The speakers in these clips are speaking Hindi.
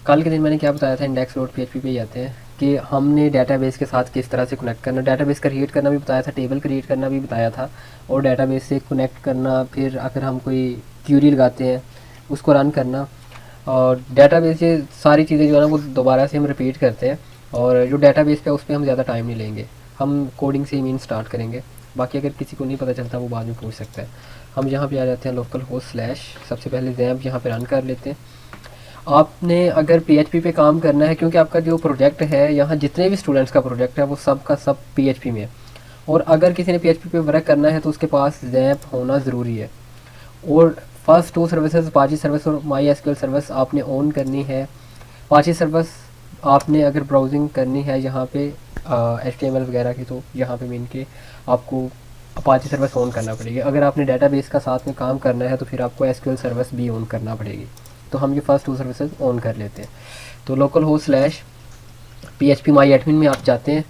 कल के दिन मैंने क्या बताया था, इंडेक्स डॉट पीएचपी पे ही आते हैं कि हमने डेटाबेस के साथ किस तरह से कनेक्ट करना, डेटाबेस क्रिएट करना भी बताया था, टेबल क्रिएट करना भी बताया था, और डेटाबेस से कनेक्ट करना, फिर अगर हम कोई क्यूरी लगाते हैं उसको रन करना, और डेटाबेस ये सारी चीज़ें जो है ना वो दोबारा से हम रिपीट करते हैं। और जो डेटाबेस पे उस पर हम ज़्यादा टाइम नहीं लेंगे, हम कोडिंग से ही मीन स्टार्ट करेंगे। बाकी अगर किसी को नहीं पता चलता वो बाद में पूछ सकता है। हम यहाँ पे आ जाते हैं लोकल होस्ट स्लैश, सबसे पहले जैम्प यहाँ पे रन कर लेते हैं। आपने अगर पीएचपी पे काम करना है, क्योंकि आपका जो प्रोजेक्ट है यहाँ जितने भी स्टूडेंट्स का प्रोजेक्ट है वो सब का सब पीएचपी में है, और अगर किसी ने पीएचपी पे वर्क करना है तो उसके पास जैम्प होना ज़रूरी है। और first two services Apache service और माई एसक्यूएल सर्विस आपने ऑन करनी है। अपाची सर्विस आपने अगर ब्राउजिंग करनी है यहाँ पे एचटीएमएल वगैरह की, तो यहाँ पे मीन के आपको अपाची सर्विस ऑन करना पड़ेगी। अगर आपने डेटाबेस का साथ में काम करना है तो फिर आपको एसक्यूएल सर्विस भी ऑन करना पड़ेगी। तो हम ये फर्स्ट टू सर्विसेज ऑन कर लेते हैं। तो लोकल होस्ट स्लैश PHP माई एडमिन में आप जाते हैं,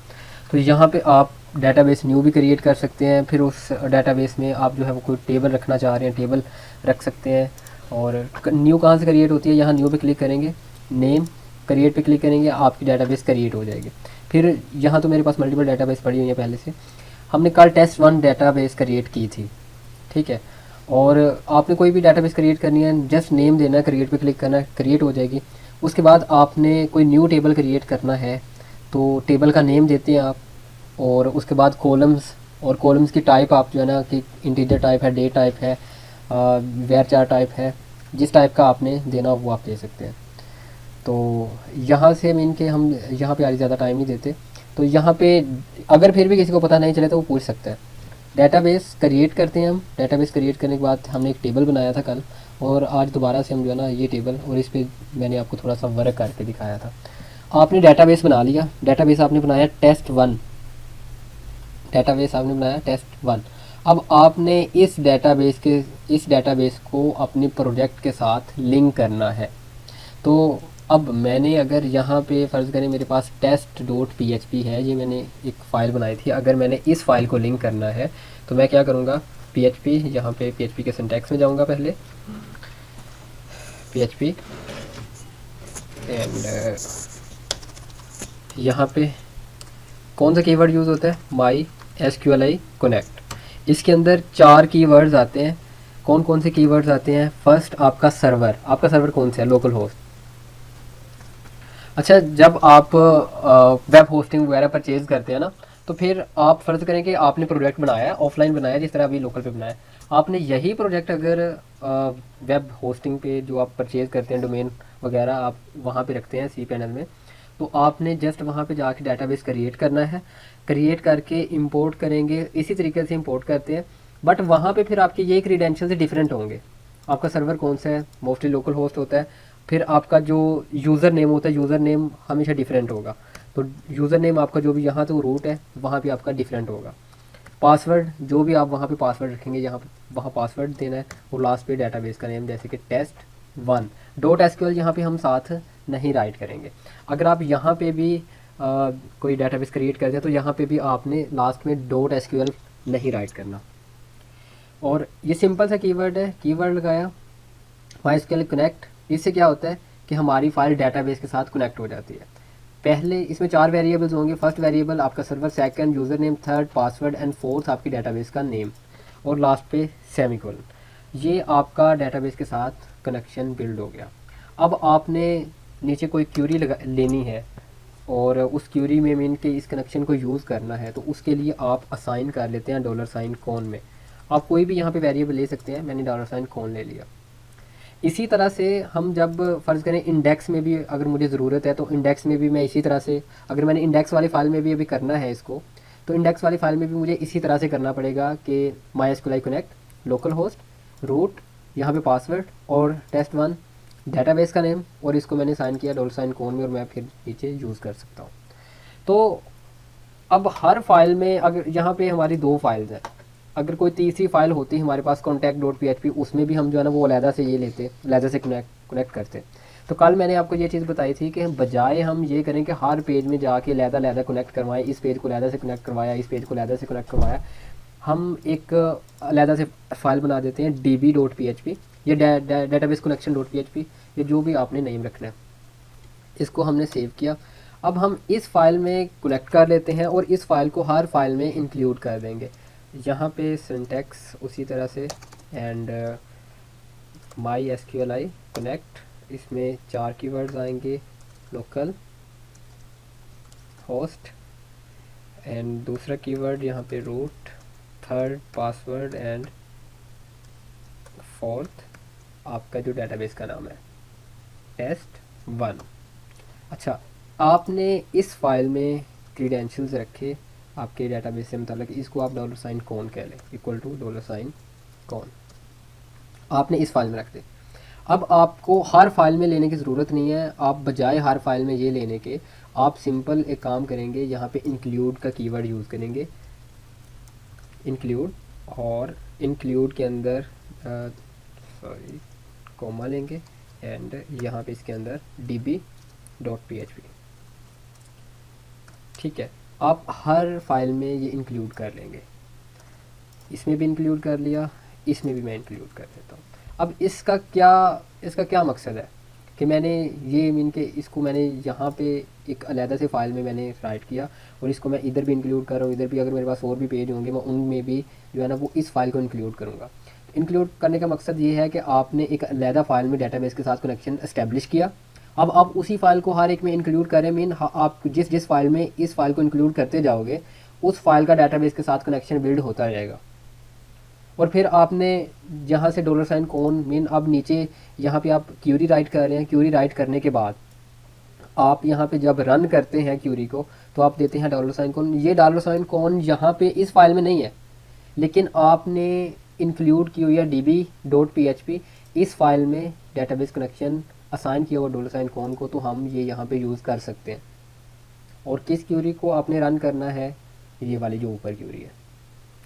तो यहाँ पे आप डेटाबेस न्यू भी क्रिएट कर सकते हैं। फिर उस डेटाबेस में आप जो है वो कोई टेबल रखना चाह रहे हैं टेबल रख सकते हैं। और न्यू कहाँ से क्रिएट होती है, यहाँ न्यू पे क्लिक करेंगे, नेम क्रिएट पे क्लिक करेंगे, आपकी डेटाबेस क्रिएट हो जाएगी। फिर यहाँ तो मेरे पास मल्टीपल डेटाबेस पड़ी हुई है पहले से, हमने कल test1 डेटाबेस क्रिएट की थी, ठीक है। और आपने कोई भी डेटाबेस क्रिएट करनी है, जस्ट नेम देना है, क्रिएट पे क्लिक करना है, क्रिएट हो जाएगी। उसके बाद आपने कोई न्यू टेबल क्रिएट करना है तो टेबल का नेम देते हैं आप, और उसके बाद कॉलम्स, और कॉलम्स की टाइप आप जो है ना कि इंटीजर टाइप है, डे टाइप है, varchar टाइप है, जिस टाइप का आपने देना वो आप दे सकते हैं। तो यहाँ से मीन के हम यहाँ पे आज ज़्यादा टाइम नहीं देते। तो यहाँ पे अगर फिर भी किसी को पता नहीं चले तो वो पूछ सकता है। डेटाबेस क्रिएट करते हैं हम, डेटाबेस क्रिएट करने के बाद हमने एक टेबल बनाया था कल, और आज दोबारा से हम जो है ना ये टेबल, और इस पर मैंने आपको थोड़ा सा वर्क करके दिखाया था। आपने डेटाबेस बना लिया, डेटाबेस आपने बनाया test1, डेटाबेस आपने बनाया test1। अब आपने इस डेटाबेस को अपने प्रोजेक्ट के साथ लिंक करना है। तो अब मैंने अगर यहाँ पे फ़र्ज़ करें मेरे पास test.php है, ये मैंने एक फ़ाइल बनाई थी, अगर मैंने इस फाइल को लिंक करना है तो मैं क्या करूँगा, PHP, यहाँ पे PHP के सिंटैक्स में जाऊँगा पहले, PHP एंड यहाँ पे कौन सा कीवर्ड यूज़ होता है, माई SQLi कनेक्ट। इसके अंदर 4 कीवर्ड्स आते हैं। कौन कौन से कीवर्ड्स आते हैं, फर्स्ट आपका सर्वर कौन सा है, लोकल होस्ट। अच्छा, जब आप वेब होस्टिंग वगैरह परचेज़ करते हैं ना, तो फिर आप फ़र्ज़ करें कि आपने प्रोजेक्ट बनाया है, ऑफलाइन बनाया, जिस तरह अभी लोकल पे बनाया, आपने यही प्रोजेक्ट अगर वेब होस्टिंग पे जो आप परचेज़ करते हैं डोमेन वगैरह आप वहाँ पे रखते हैं cPanel में, तो आपने जस्ट वहाँ पे जाके डेटाबेस क्रिएट करना है, क्रिएट करके इंपोर्ट करेंगे, इसी तरीके से इंपोर्ट करते हैं। बट वहाँ पे फिर आपके ये क्रीडेंशियल से डिफरेंट होंगे। आपका सर्वर कौन सा है, मोस्टली लोकल होस्ट होता है। फिर आपका जो यूज़र नेम होता है, यूज़र नेम हमेशा डिफरेंट होगा। तो यूज़र नेम आपका जो भी यहाँ तो रूट है वहाँ पे आपका डिफरेंट होगा। पासवर्ड जो भी आप वहाँ पे पासवर्ड रखेंगे, यहाँ पे वहाँ पासवर्ड देना है, और लास्ट पे डेटाबेस का नेम, जैसे कि test1.SQL यहाँ पे हम साथ नहीं राइट करेंगे। अगर आप यहाँ पे भी कोई डेटाबेस क्रिएट करते हैं तो यहाँ पे भी आपने लास्ट में .SQL नहीं राइट करना। और ये सिंपल सा कीवर्ड है, कीवर्ड लगाया MySQL कनेक्ट। इससे क्या होता है कि हमारी फाइल डेटाबेस के साथ कनेक्ट हो जाती है। पहले इसमें 4 वेरिएबल्स होंगे, फर्स्ट वेरिएबल आपका server, second user name, third password and fourth आपकी डेटाबेस का नेम, और लास्ट पे सेमीकोलन। ये आपका डेटाबेस के साथ कनेक्शन बिल्ड हो गया। अब आपने नीचे कोई क्यूरी लेनी है, और उस क्यूरी में मीन के इस कनेक्शन को यूज़ करना है, तो उसके लिए आप असाइन कर लेते हैं $कॉन में। आप कोई भी यहाँ पे वेरिएबल ले सकते हैं, मैंने $कॉन ले लिया। इसी तरह से हम जब फ़र्ज़ करें इंडेक्स में भी अगर मुझे ज़रूरत है, तो इंडेक्स में भी मैं इसी तरह से, अगर मैंने इंडेक्स वाली फ़ाइल में भी अभी करना है इसको, तो इंडेक्स वाली फ़ाइल में भी मुझे इसी तरह से करना पड़ेगा कि MySQL connect, local host, root, यहाँ पे पासवर्ड, और test1 डेटाबेस का नेम, और इसको मैंने साइन किया $कॉन में, और मैं फिर नीचे यूज़ कर सकता हूँ। तो अब हर फाइल में, अगर यहाँ पे हमारी 2 फाइल्स हैं, अगर कोई तीसरी फाइल होती है हमारे पास contact.php, उसमें भी हम जो है ना वो अलहदा से ये लेते, अलहदा से कनेक्ट करते। तो कल मैंने आपको ये चीज़ बताई थी कि बजाय हम ये करें कि हर पेज में जाके अलहदा कनेक्ट करवाएं, इस पेज को अलहदा से कनेक्ट करवाया, इस पेज को अलहदा से कनेक्ट करवाया, हम एक अलहदा से फाइल बना देते हैं db.php, ये डेटाबेस कनेक्शन.php, ये जो भी आपने नेम रखना है। इसको हमने सेव किया। अब हम इस फाइल में कनेक्ट कर लेते हैं और इस फाइल को हर फाइल में इंक्लूड कर देंगे। यहाँ पे सिंटैक्स उसी तरह से एंड MySQLi कनेक्ट, इसमें 4 कीवर्ड्स आएंगे, लोकल होस्ट एंड दूसरा कीवर्ड यहाँ पे root, third password and fourth आपका जो डेटाबेस का नाम है test1। अच्छा, आपने इस फाइल में क्रीडेंशियल्स रखे आपके डेटाबेस से मतलब इसको आप $कौन कह लें, इक्वल टू $कौन आपने इस फाइल में रख दे। अब आपको हर फाइल में लेने की ज़रूरत नहीं है, आप बजाय हर फाइल में ये लेने के आप सिंपल एक काम करेंगे, यहाँ पे इंक्लूड का कीवर्ड यूज़ करेंगे, इंक्लूड, और इंक्लूड के अंदर कॉमा लेंगे एंड यहाँ पे इसके अंदर db.php। ठीक है, आप हर फाइल में ये इंक्लूड कर लेंगे, इसमें भी इंक्लूड कर लिया, इसमें भी मैं इंक्लूड कर देता हूँ। अब इसका क्या मकसद है कि मैंने ये मीन के इसको मैंने यहाँ पे एक अलहदा से फाइल में मैंने राइट किया और इसको मैं इधर भी इंक्लूड कर रहा हूँ, इधर भी अगर मेरे पास और भी पेज होंगे मैं उनमें भी जो है ना वो इस फाइल को इंक्लूड करूँगा। इंक्लूड करने का मकसद ये है कि आपने एक अलहदा फाइल में डेटाबेस के साथ कनेक्शन इस्टेब्लिश किया, अब आप उसी फाइल को हर एक में इंक्लूड करें, मीन आप जिस फाइल में इस फाइल को इंक्लूड करते जाओगे उस फाइल का डेटाबेस के साथ कनेक्शन बिल्ड होता जाएगा। और फिर आपने जहाँ से $कौन मीन अब नीचे यहाँ पे आप क्यूरी राइट कर रहे हैं, क्यूरी राइट करने के बाद आप यहाँ पे जब रन करते हैं क्यूरी को तो आप देते हैं $कौन। ये $कौन यहाँ पे इस फाइल में नहीं है, लेकिन आपने इंक्लूड की हुई है db.php इस फाइल में डेटाबेस कनेक्शन असाइन किया हुआ $कौन को, तो हम ये यहाँ पे यूज़ कर सकते हैं। और किस क्यूरी को आपने रन करना है, ये वाली जो ऊपर क्यूरी है,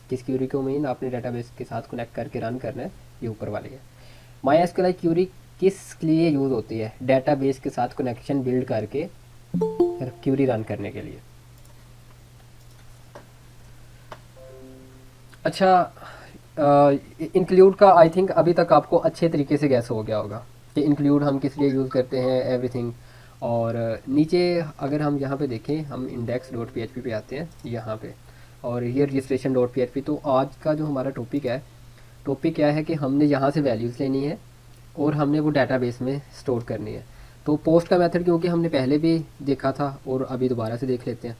किस क्यूरी को मीन आपने डेटाबेस के साथ कनेक्ट करके रन करना है, ये ऊपर वाली है। MySQLi क्यूरी किस लिए यूज़ होती है, डेटाबेस के साथ कनेक्शन बिल्ड करके क्यूरी रन करने के लिए। अच्छा, इंक्लूड का आई थिंक अभी तक आपको अच्छे तरीके से गैस हो गया होगा कि इंक्लूड हम किस लिए यूज़ करते हैं, एवरीथिंग। और नीचे अगर हम यहाँ पे देखें, हम index.php पे आते हैं यहाँ पे, और ये registration.php। तो आज का जो हमारा टॉपिक क्या है कि हमने यहाँ से वैल्यूज़ लेनी है और हमने वो डेटाबेस में स्टोर करनी है। तो पोस्ट का मेथड क्योंकि हमने पहले भी देखा था और अभी दोबारा से देख लेते हैं।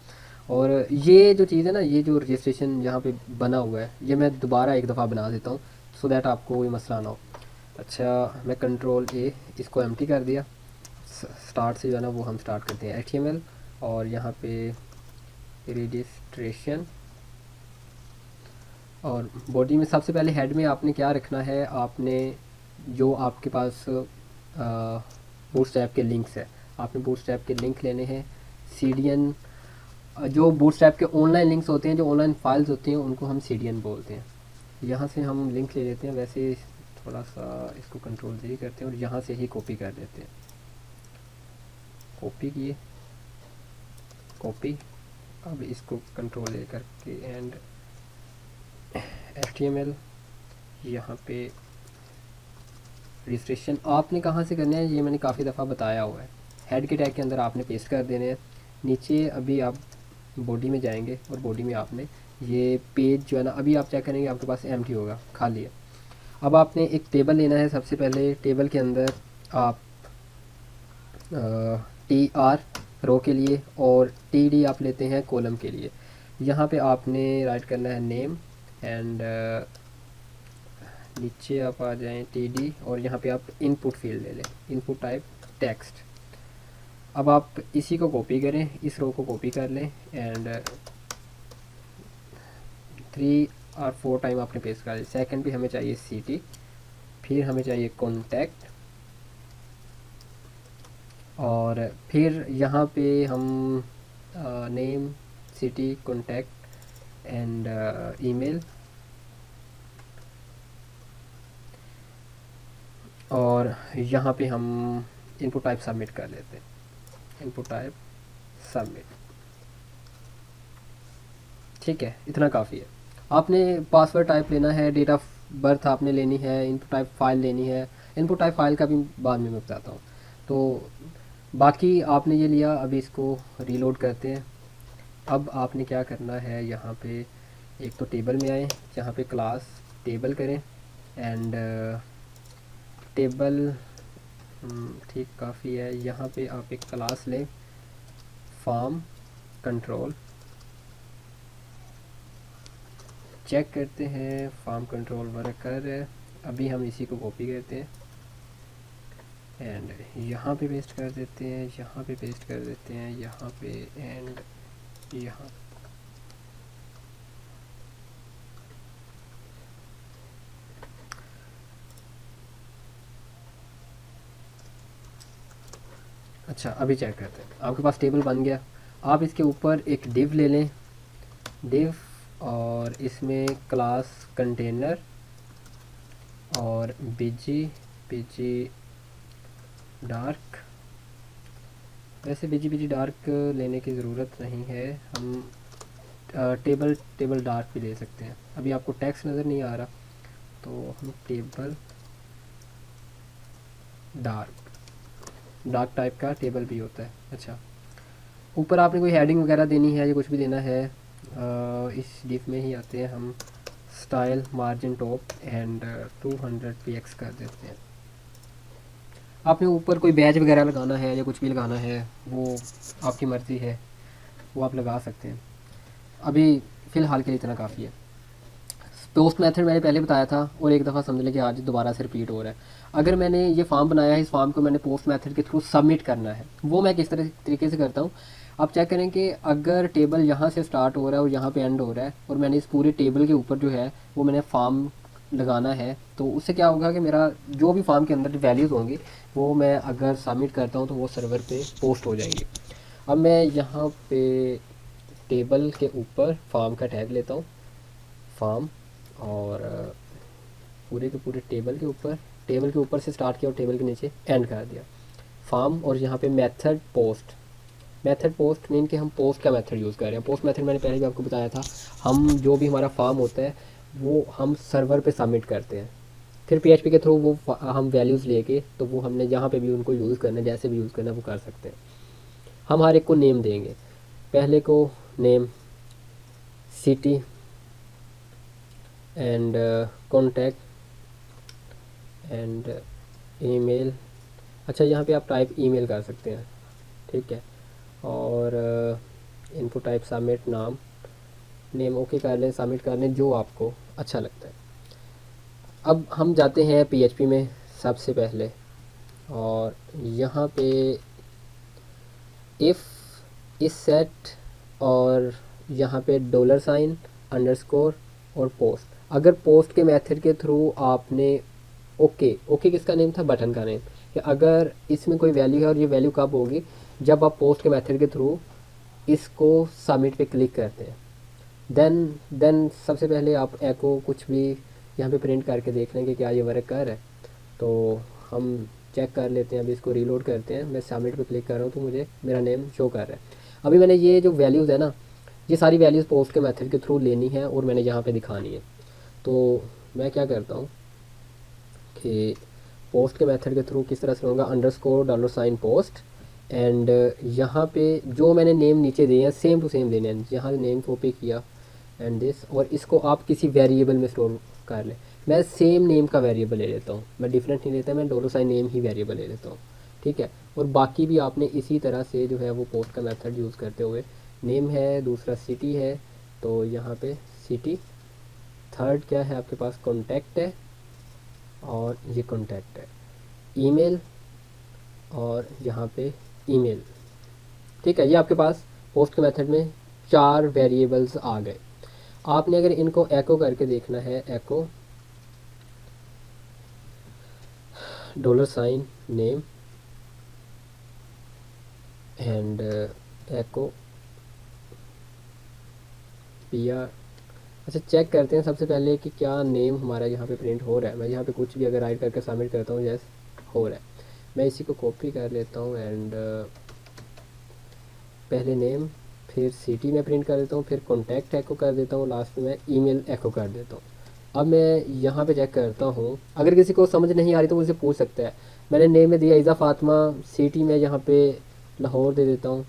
और ये जो चीज़ है ना, ये जो रजिस्ट्रेशन यहाँ पे बना हुआ है, ये मैं दोबारा एक दफ़ा बना देता हूँ सो दैट आपको कोई मसला ना हो। अच्छा, मैं Ctrl+A इसको एम्प्टी कर दिया, स्टार्ट से जो है ना वो हम स्टार्ट करते हैं HTML, और यहाँ पे रजिस्ट्रेशन, और बॉडी में सबसे पहले हेड में आपने क्या रखना है, आपने जो आपके पास बूटस्ट्रैप के लिंक्स है, आपने बूटस्ट्रैप के लिंक लेने हैं। CDN जो बूटस्ट्रैप के ऑनलाइन लिंक्स होते हैं, जो ऑनलाइन फाइल्स होती हैं, उनको हम CDN बोलते हैं। यहाँ से हम लिंक ले लेते हैं, वैसे थोड़ा सा इसको Ctrl+Z करते हैं और यहाँ से ही कॉपी कर देते हैं। कॉपी किए, कॉपी, अब इसको Ctrl+A करके एंड HTML, यहाँ पे रजिस्ट्रेशन आपने कहाँ से करना है ये मैंने काफ़ी दफ़ा बताया हुआ है। हेड के टैग के अंदर आपने पेस्ट कर देने हैं। नीचे अभी आप बॉडी में जाएंगे और बॉडी में आपने ये पेज जो है ना, अभी आप चेक करेंगे आपके पास एम्प्टी होगा, खाली है। अब आपने एक टेबल लेना है। सबसे पहले टेबल के अंदर आप TR रो के लिए और TD आप लेते हैं कॉलम के लिए। यहाँ पे आपने राइट करना है नेम एंड नीचे आप आ जाएं TD, और यहाँ पे आप इनपुट फील्ड ले लें, इनपुट टाइप टेक्स्ट। अब आप इसी को कॉपी करें, इस रो को कॉपी कर लें एंड 3 और 4 टाइम आपने पेस्ट कर दिया। सेकंड भी हमें चाहिए CT, फिर हमें चाहिए कॉन्टैक्ट, और फिर यहाँ पे हम name, city, contact and email, और यहाँ पे हम इनपुट टाइप सबमिट कर लेते हैं, इनपुट टाइप सबमिट। ठीक है, इतना काफ़ी है। आपने पासवर्ड टाइप लेना है, डेट ऑफ बर्थ आपने लेनी है, इनपुट टाइप फाइल लेनी है। इनपुट टाइप फाइल का भी बाद में मैं बताता हूँ। तो बाकी आपने ये लिया, अभी इसको रीलोड करते हैं। अब आपने क्या करना है, यहाँ पे एक तो टेबल में आए, जहाँ पे क्लास टेबल करें एंड टेबल ठीक काफ़ी है। यहाँ पे आप एक क्लास लें फार्म कंट्रोल, चेक करते हैं फार्म कंट्रोल वर्क कर रहा है। अभी हम इसी को कॉपी करते हैं एंड यहाँ पे पेस्ट कर देते हैं, यहाँ पे पेस्ट कर देते हैं, यहाँ पे एंड यहाँ। अच्छा अभी चेक करते हैं, आपके पास टेबल बन गया। आप इसके ऊपर एक डिव ले लें, डिव, और इसमें क्लास कंटेनर और बीजी, बीजी डार्क। वैसे बीजी बीजी डार्क लेने की ज़रूरत नहीं है, हम टेबल टेबल डार्क भी ले सकते हैं। अभी आपको टेक्स्ट नज़र नहीं आ रहा तो हम टेबल डार्क, डार्क टाइप का टेबल भी होता है। अच्छा, ऊपर आपने कोई हेडिंग वगैरह देनी है या कुछ भी देना है, इस डिफ में ही आते हैं हम, style margin top and 200 px कर देते हैं। आपने ऊपर कोई बैच वगैरह लगाना है या कुछ भी लगाना है वो आपकी मर्ज़ी है, वो आप लगा सकते हैं। अभी फ़िलहाल के लिए इतना काफ़ी है। पोस्ट मेथड मैंने पहले बताया था और एक दफ़ा समझ लें कि आज दोबारा से रिपीट हो रहा है। अगर मैंने ये फॉर्म बनाया है, इस फॉर्म को मैंने पोस्ट मेथड के थ्रू सबमिट करना है, वो मैं किस तरीके से करता हूँ। आप चेक करें कि अगर टेबल यहाँ से स्टार्ट हो रहा है और यहाँ पे एंड हो रहा है और मैंने इस पूरे टेबल के ऊपर जो है वो मैंने फॉर्म लगाना है, तो उससे क्या होगा कि मेरा जो भी फॉर्म के अंदर वैल्यूज़ होंगी वो मैं अगर सबमिट करता हूँ तो वो सर्वर पे पोस्ट हो जाएंगी। अब मैं यहाँ पे टेबल के ऊपर फॉर्म का टैग लेता हूँ, फॉर्म, और पूरे के पूरे टेबल के ऊपर से स्टार्ट किया और टेबल के नीचे एंड कर दिया फॉर्म। और यहाँ पे method post, method post mean कि हम पोस्ट का मेथड यूज़ कर रहे हैं। पोस्ट मेथड मैंने पहले भी आपको बताया था, हम जो भी हमारा फॉर्म होता है वो हम सर्वर पे सबमिट करते हैं, फिर PHP के थ्रू वो हम वैल्यूज़ लेके तो वो हमने जहाँ पे भी उनको यूज़ करना है, जैसे भी यूज़ करना है वो कर सकते हैं। हम हर एक को नेम देंगे, पहले को name city and contact and email. अच्छा, यहाँ पे आप टाइप ईमेल कर सकते हैं, ठीक है। और इनपुट टाइप सबमिट, नाम, नेम ओके कर लें, सबमिट कर लें, जो आपको अच्छा लगता है। अब हम जाते हैं PHP में सबसे पहले, और यहाँ पे इफ़, इस सेट, और यहाँ पे $, अंडरस्कोर और पोस्ट। अगर पोस्ट के मेथड के थ्रू आपने ओके, ओके किसका नेम था, बटन का नेम, कि अगर इसमें कोई वैल्यू है और ये वैल्यू कब होगी, जब आप पोस्ट के मेथड के थ्रू इसको सबमिट पे क्लिक करते हैं। देन सबसे पहले आप एको कुछ भी यहाँ पे प्रिंट करके देख लें कि क्या ये वर्क कर रहा है। तो हम चेक कर लेते हैं, अभी इसको रीलोड करते हैं, मैं सबमिट पे क्लिक कर रहा हूँ तो मुझे मेरा नेम शो कर रहा है। अभी मैंने ये जो वैल्यूज़ है ना, ये सारी वैल्यूज़ पोस्ट के मेथड के थ्रू लेनी है और मैंने यहाँ पे दिखानी है। तो मैं क्या करता हूँ कि पोस्ट के मेथड के थ्रू किस तरह से होगा, $, पोस्ट, एंड यहाँ पे जो मैंने नेम नीचे दिए हैं सेम टू सेम देने हैं। यहाँ नेम कॉपी किया एंड दिस, और इसको आप किसी वेरिएबल में स्टोर कर लें। मैं सेम नेम का वेरिएबल ले लेता हूँ, मैं डिफरेंट नहीं लेता, मैं $, नेम ही वेरिएबल ले लेता हूँ, ठीक है। और बाकी भी आपने इसी तरह से जो है वो पोस्ट का मेथड यूज़ करते हुए, नेम है, दूसरा सिटी है, तो यहाँ पे सिटी, थर्ड क्या है आपके पास, कॉन्टैक्ट है, और ये कॉन्टैक्ट है, ईमेल, और यहाँ पे ईमेल, ठीक है। ये आपके पास पोस्ट के मेथड में 4 वेरिएबल्स आ गए। आपने अगर इनको एको करके देखना है, एको $, नेम एंड एको PR। अच्छा, चेक करते हैं सबसे पहले कि क्या नेम हमारा यहाँ पे प्रिंट हो रहा है। मैं यहाँ पे कुछ भी अगर राइट करके सबमिट करता हूँ, यस हो रहा है। मैं इसी को कॉपी कर लेता हूँ एंड पहले नेम, फिर सिटी में प्रिंट कर देता हूँ, फिर कॉन्टैक्ट एको कर देता हूँ, लास्ट में मैं ईमेल एको कर देता हूँ। अब मैं यहाँ पे चेक करता हूँ, अगर किसी को समझ नहीं आ रही तो मुझसे पूछ सकता है। मैंने नेम में दिया ईज़ा फ़ातिमा, सिटी में यहाँ पे लाहौर दे देता हूँ,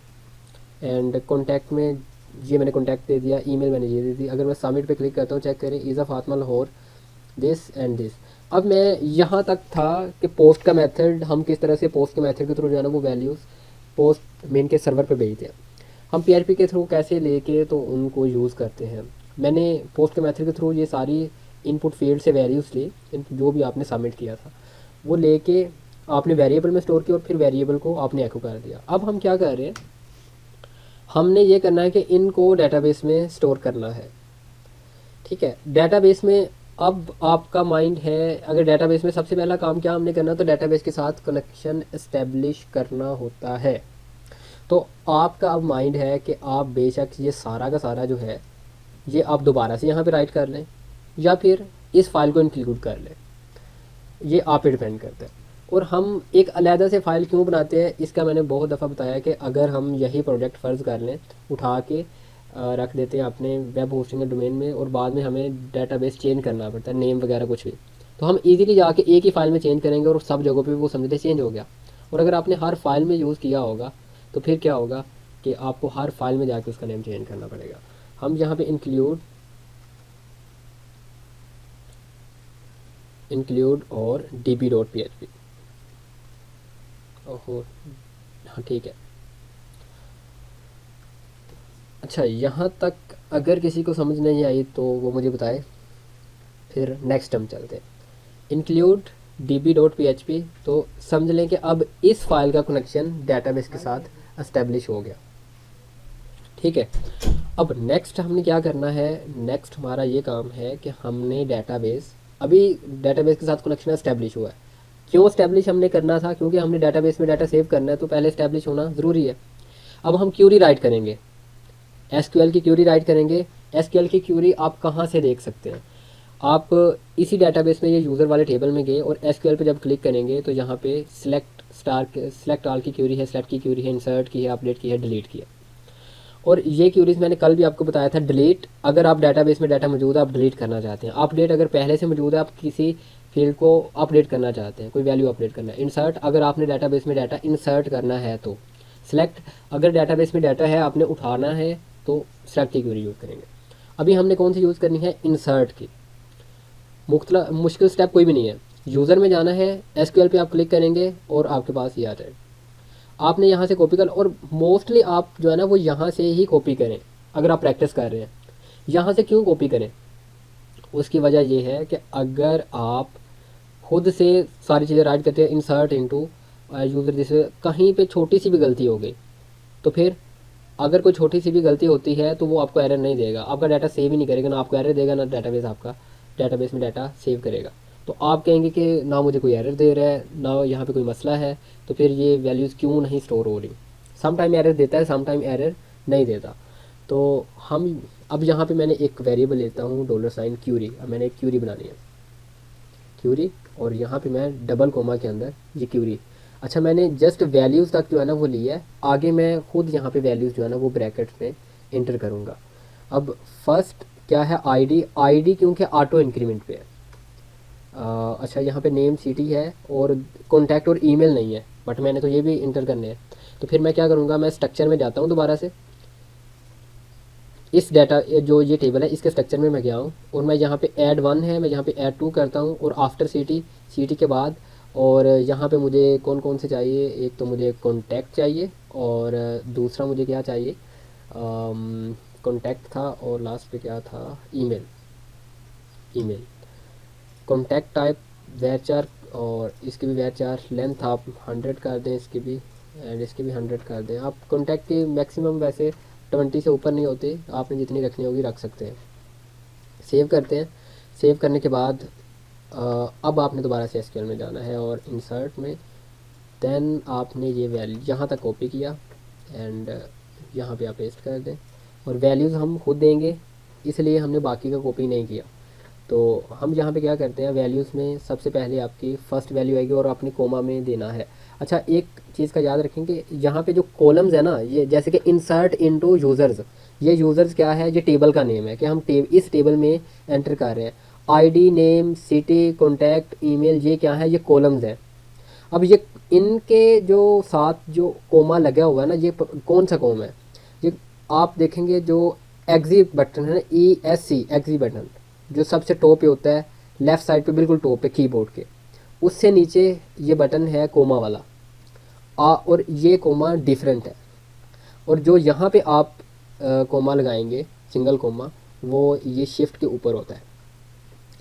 एंड कॉन्टैक्ट में ये मैंने कॉन्टैक्ट दे दिया, ईमेल मैंने ये दे दी। अगर मैं सबमिट पे क्लिक करता हूँ, चेक करें Iza Fatima Lahore, this and this. अब मैं यहाँ तक था कि पोस्ट का मेथड, हम किस तरह से पोस्ट के मेथड के थ्रू जो है ना वो वैल्यूज़ पोस्ट मेन के सर्वर पे भेजते हैं। हम PHP के थ्रू कैसे लेके तो उनको यूज़ करते हैं। मैंने पोस्ट के मेथड के थ्रू ये सारी इनपुट फील्ड से वैल्यूज़ ली, जो भी आपने सबमिट किया था वो लेके आपने वेरिएबल में स्टोर किया और फिर वेरिएबल को आपने एको कर दिया। अब हम क्या कर रहे हैं, हमने ये करना है कि इनको डेटाबेस में स्टोर करना है। ठीक है, डेटाबेस में अब आपका माइंड है, अगर डेटाबेस में सबसे पहला काम क्या हमने करना, तो डेटाबेस के साथ कनेक्शन इस्टेब्लिश करना होता है। तो आपका अब माइंड है कि आप बेशक ये सारा का सारा जो है ये आप दोबारा से यहाँ पे राइट कर लें या फिर इस फाइल को इंक्लूड कर लें, ये आप पे डिपेंड करता है। और हम एक अलहदा से फ़ाइल क्यों बनाते हैं, इसका मैंने बहुत दफ़ा बताया कि अगर हम यही प्रोजेक्ट फ़र्ज़ कर लें, उठा के रख देते हैं अपने वेब होस्टिंग के डोमेन में और बाद में हमें डेटाबेस चेंज करना पड़ता है, नेम वगैरह कुछ भी, तो हम इजीली जाके एक ही फ़ाइल में चेंज करेंगे और सब जगहों पे वो समझते चेंज हो गया। और अगर आपने हर फाइल में यूज़ किया होगा तो फिर क्या होगा कि आपको हर फाइल में जाके उसका नेम चेंज करना पड़ेगा। हम यहाँ पे इंक्लूड और db.php, ओहो हाँ ठीक है। अच्छा, यहाँ तक अगर किसी को समझ नहीं आई तो वो मुझे बताए, फिर नेक्स्ट हम चलते हैं। इंक्लूड db.php, तो समझ लें कि अब इस फाइल का कनेक्शन डेटाबेस के साथ एस्टेब्लिश हो गया। ठीक है, अब नेक्स्ट हमने क्या करना है, नेक्स्ट हमारा ये काम है कि हमने डेटाबेस, अभी डेटाबेस के साथ कनेक्शन एस्टेब्लिश हुआ है। क्यों एस्टेब्लिश हमने करना था, क्योंकि हमने डेटाबेस में डाटा सेव करना है तो पहले एस्टेब्लिश होना ज़रूरी है। अब हम क्यूरी राइट करेंगे, SQL की क्यूरी राइट करेंगे। SQL की क्यूरी आप कहाँ से देख सकते हैं, आप इसी डेटाबेस में ये यूज़र वाले टेबल में गए और SQL पे जब क्लिक करेंगे तो यहाँ पे सेलेक्ट ऑल की क्यूरी है, सेलेक्ट की क्यूरी है, इंसर्ट की है, अपडेट की है, डिलीट की है। और ये क्यूरीज मैंने कल भी आपको बताया था, डिलीट अगर आप डेटाबेस में डाटा मौजूद है आप डिलीट करना चाहते हैं, अपडेट अगर पहले से मौजूद है आप किसी फील्ड को अपडेट करना चाहते हैं, कोई वैल्यू अपडेट करना है, इंसर्ट अगर आपने डेटाबेस में डाटा इंसर्ट करना है तो, सेलेक्ट अगर डेटाबेस में डाटा है आपने उठाना है तो सेलेक्ट की क्यूरी यूज़ करेंगे। अभी हमने कौन सी यूज़ करनी है, इंसर्ट की। मुश्किल स्टेप कोई भी नहीं है, यूज़र में जाना है, SQL पे आप क्लिक करेंगे और आपके पास ये आ जाए, आपने यहाँ से कॉपी कर, और मोस्टली आप जो है ना वो यहाँ से ही कॉपी करें अगर आप प्रैक्टिस कर रहे हैं। यहाँ से क्यों कॉपी करें, उसकी वजह ये है कि अगर आप खुद से सारी चीज़ें राइट करते हैं इंसर्ट इनटू यूज़र, जैसे कहीं पे छोटी सी भी गलती हो गई तो फिर अगर कोई छोटी सी भी गलती होती है तो वो आपको एरर नहीं देगा, आपका डाटा सेव ही नहीं करेगा, ना आपको एरर देगा ना डेटाबेस आपका डेटाबेस में डाटा सेव करेगा। तो आप कहेंगे कि ना मुझे कोई एरर दे रहा है ना यहाँ पे कोई मसला है, तो फिर ये वैल्यूज़ क्यों नहीं स्टोर हो रही। सम टाइम एरर देता है, सम टाइम एरर नहीं देता। तो हम अब यहाँ पे मैंने एक वेरिएबल लेता हूँ $, क्यूरी। अब मैंने एक क्यूरी बनानी है, क्यूरी, और यहाँ पे मैं डबल कोमा के अंदर ये क्यूरी। अच्छा, मैंने जस्ट वैल्यूज़ तक जो है ना वो लिया है, आगे मैं खुद यहाँ पे वैल्यूज़ जो है ना वो ब्रैकेट्स में इंटर करूँगा। अब फर्स्ट क्या है, आईडी क्योंकि ऑटो इंक्रीमेंट पे है। अच्छा, यहाँ पे नेम सिटी है और कॉन्टैक्ट और ईमेल नहीं है, बट मैंने तो ये भी इंटर करने हैं। तो फिर मैं क्या करूँगा, मैं स्ट्रक्चर में जाता हूँ दोबारा से, इस डाटा जो ये टेबल है इसके स्ट्रक्चर में मैं गया हूँ और मैं यहाँ पे ऐड 1 है, मैं यहाँ पे ऐड 2 करता हूँ और आफ्टर सिटी के बाद, और यहाँ पे मुझे कौन कौन से चाहिए, एक तो मुझे कॉन्टैक्ट चाहिए और दूसरा मुझे क्या चाहिए, कॉन्टैक्ट था और लास्ट पे क्या था, ईमेल। कॉन्टैक्ट टाइप वैरचार, और इसकी भी वैरचार लेंथ आप 100 कर दें, इसकी भी एंड इसकी भी 100 कर दें। आप कॉन्टैक्ट की मैक्सिमम वैसे 20 से ऊपर नहीं होती, आपने जितनी रखनी होगी रख सकते हैं। सेव करते हैं, सेव करने के बाद अब आपने दोबारा से SQL में जाना है और इंसर्ट में, देन आपने ये वैल्यू यहाँ तक कॉपी किया एंड यहाँ पे आप पेस्ट कर दें, और वैल्यूज़ हम खुद देंगे इसलिए हमने बाकी का कॉपी नहीं किया। तो हम यहाँ पे क्या करते हैं, वैल्यूज़ में सबसे पहले आपकी फ़र्स्ट वैल्यू आएगी और अपनी कोमा में देना है। अच्छा, एक चीज़ का याद रखें कि यहाँ पे जो कॉलम्स है ना, ये जैसे कि इंसर्ट इनटू यूज़र्स, ये यूज़र्स क्या है, ये टेबल का नेम है कि हम इस टेबल में एंटर कर रहे हैं। ID, name, city, contact, email, ये क्या है, ये कॉलम्स हैं। अब ये इनके जो साथ जो कोमा लगा हुआ है ना, ये कौन सा कॉम है, ये आप देखेंगे जो एग्जिट बटन है ना, ESC एग्जिट बटन, जो सबसे टॉप पे होता है, लेफ़्ट साइड पे बिल्कुल टॉप पे कीबोर्ड के, उससे नीचे ये बटन है कोमा वाला, और ये कोमा डिफरेंट है। और जो यहाँ पे आप कोमा लगाएंगे सिंगल कोमा, वो ये शिफ्ट के ऊपर होता है,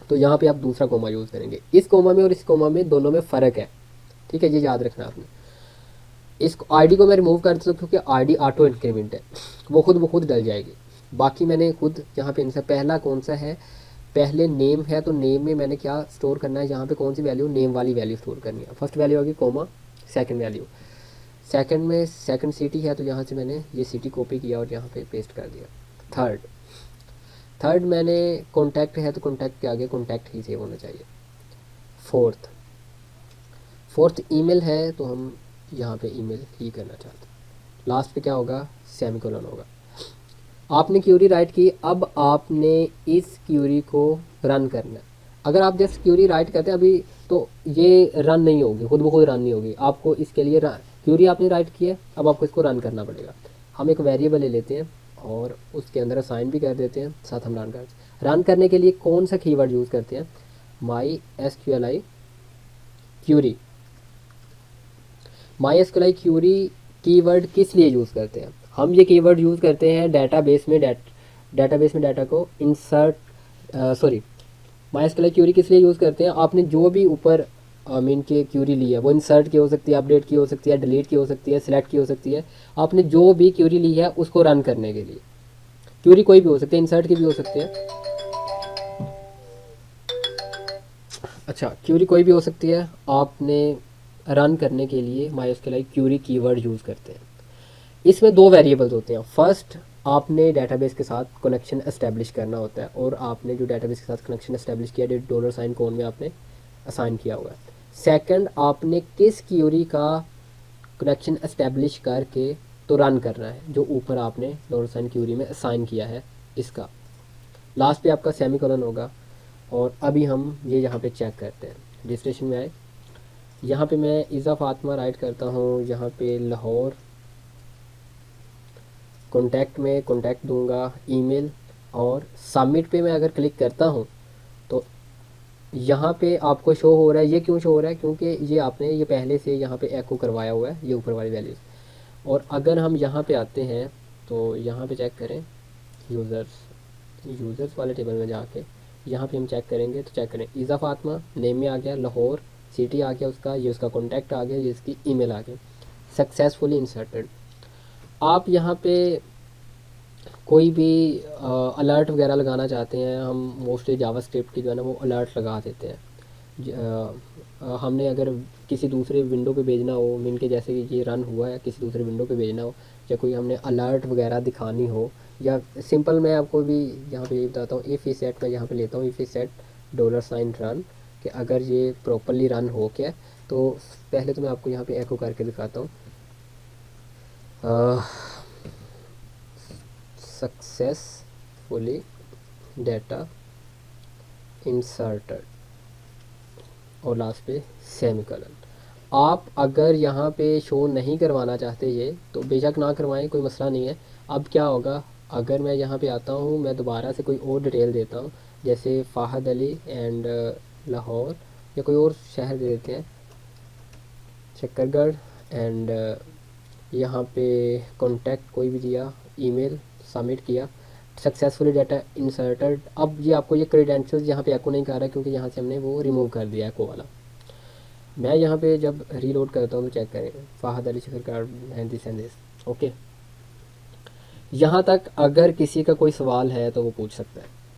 तो यहाँ पे आप दूसरा कोमा यूज़ करेंगे। इस कोमा में और इस कोमा में दोनों में फ़र्क है, ठीक है, ये याद रखना आपने। इस आईडी को मैं रिमूव कर देता हूँ क्योंकि आईडी ऑटो इंक्रीमेंट है, वो खुद डल जाएगी। बाकी मैंने खुद यहाँ पे इनसे पहला कौन सा है, पहले नेम है, तो नेम में मैंने क्या स्टोर करना है, यहाँ पे कौन सी वैल्यू, नेम वाली वैल्यू स्टोर करनी है। फर्स्ट वैल्यू होगी कोमा, सेकंड वैल्यू, सेकंड में सेकंड सिटी है, तो यहाँ से मैंने ये सिटी कॉपी किया और यहाँ पे पेस्ट कर दिया। थर्ड मैंने कॉन्टैक्ट है, तो कॉन्टैक्ट के आगे कॉन्टैक्ट ही सेव होना चाहिए। फोर्थ ईमेल है, तो हम यहाँ पे ईमेल ही करना चाहते हैं। लास्ट पे क्या होगा, सेमीकोलन होगा। आपने क्यूरी राइट की, अब आपने इस क्यूरी को रन करना है। अगर आप जस्ट क्यूरी राइट करते हैं अभी, तो ये रन नहीं होगी, खुद ब खुद रन नहीं होगी। आपको इसके लिए क्यूरी आपने राइट की है, अब आपको इसको रन करना पड़ेगा। हम एक वेरिएबल ले लेते हैं और उसके अंदर असाइन भी कर देते हैं, साथ हम रन करने के लिए कौन सा कीवर्ड यूज़ करते हैं, MySQLi query. MySQLi query keyword किस लिए यूज़ करते हैं, हम ये कीवर्ड यूज़ करते हैं डेटाबेस में डाटा को इंसर्ट, MySQLi क्यूरी किस लिए यूज़ करते हैं, आपने जो भी ऊपर मीन के क्यूरी ली है, वो इंसर्ट की हो सकती है, अपडेट की हो सकती है, डिलीट की हो सकती है, सिलेक्ट की हो सकती है। आपने जो भी क्यूरी ली है उसको रन करने के लिए, क्यूरी कोई भी हो सकती है, इंसर्ट की भी हो सकती है, अच्छा क्यूरी कोई भी हो सकती है। आपने रन करने के लिए MySQLi क्यूरी कीवर्ड यूज़ करते हैं। इसमें दो वेरिएबल्स होते हैं। फर्स्ट, आपने डेटाबेस के साथ कनेक्शन एस्टेब्लिश करना होता है, और आपने जो डेटाबेस के साथ कनेक्शन एस्टेब्लिश किया $, कोन में आपने असाइन किया हुआ है। सेकंड, आपने किस क्यूरी का कनेक्शन एस्टेब्लिश करके तो रन करना है, जो ऊपर आपने $, क्यूरी में असाइन किया है इसका। लास्ट पे आपका सेमीकोलन होगा। और अभी हम ये यहाँ पे चेक करते हैं, रजिस्ट्रेशन में आए, यहाँ पे मैं इज़ा फातिमा राइट करता हूँ, यहाँ पे लाहौर, कॉन्टैक्ट में कॉन्टैक्ट दूंगा, ईमेल, और सबमिट पे मैं अगर क्लिक करता हूँ तो यहाँ पे आपको शो हो रहा है। ये क्यों शो हो रहा है, क्योंकि ये आपने ये पहले से यहाँ पे एको करवाया हुआ है, ये ऊपर वाली वैल्यूज़। और अगर हम यहाँ पे आते हैं तो यहाँ पे चेक करें, यूज़र्स वाले टेबल में जाके यहाँ पे हम चेक करेंगे, तो चेक करें, इज़ा फातिमा नेम में आ गया, लाहौर सिटी आ गया उसका, ये उसका कॉन्टैक्ट आ गया, ये इसकी ईमेल आ गई, सक्सेसफुली इंसर्टेड। आप यहाँ पे कोई भी अलर्ट वगैरह लगाना चाहते हैं, हम मोस्टली जावास्क्रिप्ट की जो है ना वो अलर्ट लगा देते हैं। हमने अगर किसी दूसरे विंडो पे भेजना हो, मीन के जैसे कि ये रन हुआ है, किसी दूसरे विंडो पे भेजना हो, या कोई हमने अलर्ट वगैरह दिखानी हो, या सिंपल मैं आपको भी यहाँ पे ये बताता हूँ, इफ़ सेट मैं यहाँ पे लेता हूँ, इफ़ सेट $रन, कि अगर ये प्रॉपरली रन हो क्या, तो पहले तो मैं आपको यहाँ पे एको करके दिखाता हूँ, सक्सेसफुली डेटा इंसर्टेड, और लास्ट पे सेमीकोलन। आप अगर यहाँ पे शो नहीं करवाना चाहते ये, तो बेशक ना करवाएं, कोई मसला नहीं है। अब क्या होगा, अगर मैं यहाँ पे आता हूँ, मैं दोबारा से कोई और डिटेल देता हूँ, जैसे फ़ाहद अली एंड लाहौर, या कोई और शहर दे देते हैं, शक्करगढ़, एंड यहाँ पे कॉन्टैक्ट कोई भी दिया, ईमेल, सबमिट किया, सक्सेसफुली डाटा इंसर्टेड। अब ये आपको ये क्रेडेंशियल्स यहाँ पे एको नहीं कर रहा है, क्योंकि यहाँ से हमने वो रिमूव कर दिया एको वाला। मैं यहाँ पे जब रीलोड करता हूँ तो चेक करें, Fahadh Ali Shakargarh and this okay. यहाँ तक अगर किसी का कोई सवाल है तो वो पूछ सकता है।